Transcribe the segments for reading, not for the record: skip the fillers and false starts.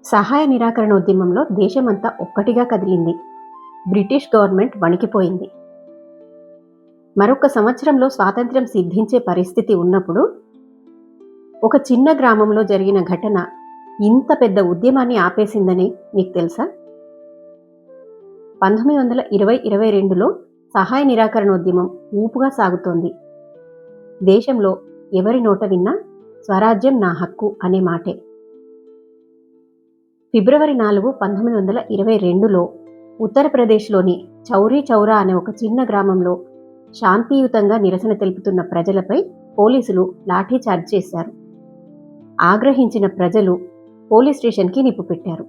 సహాయ నిరాకరణ ఉద్యమంలో దేశమంతా ఒక్కటిగా కదిలింది. బ్రిటిష్ గవర్నమెంట్ వణికిపోయింది. మరొక సంవత్సరంలో స్వాతంత్ర్యం సిద్ధించే పరిస్థితి ఉన్నప్పుడు ఒక చిన్న గ్రామంలో జరిగిన ఘటన ఇంత పెద్ద ఉద్యమాన్ని ఆపేసిందని మీకు తెలుసా? 1922లో సహాయ నిరాకరణ ఉద్యమం ఊపుగా సాగుతోంది. దేశంలో ఎవరి నోట విన్నా స్వరాజ్యం నా హక్కు అనే మాటే. ఫిబ్రవరి 4, 1922లో ఉత్తరప్రదేశ్లోని చౌరీ చౌరా అనే ఒక చిన్న గ్రామంలో శాంతియుతంగా నిరసన తెలుపుతున్న ప్రజలపై పోలీసులు లాఠీచార్జ్ చేశారు. ఆగ్రహించిన ప్రజలు పోలీస్ స్టేషన్కి నిప్పు పెట్టారు.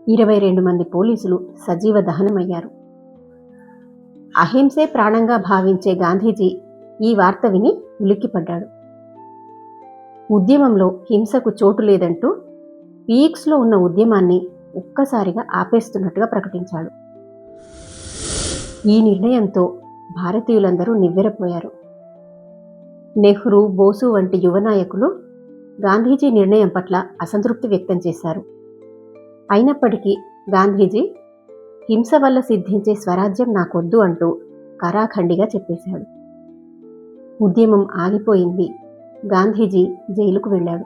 22 మంది పోలీసులు సజీవ దహనమయ్యారు. అహింసే ప్రాణంగా భావించే గాంధీజీ ఈ వార్త విని ఉలిక్కిపడ్డాడు. ఉద్యమంలో హింసకు చోటు లేదంటూ పీక్స్లో ఉన్న ఉద్యమాన్ని ఒక్కసారిగా ఆపేస్తున్నట్టుగా ప్రకటించాడు. ఈ నిర్ణయంతో భారతీయులందరూ నివ్వెరపోయారు. నెహ్రూ, బోసు వంటి యువ నాయకులు గాంధీజీ నిర్ణయం పట్ల అసంతృప్తి వ్యక్తం చేశారు. అయినప్పటికీ గాంధీజీ హింస వల్ల సిద్ధించే స్వరాజ్యం నాకొద్దు అంటూ కరాఖండిగా చెప్పేశాడు. ఉద్యమం ఆగిపోయింది. గాంధీజీ జైలుకు వెళ్ళాడు.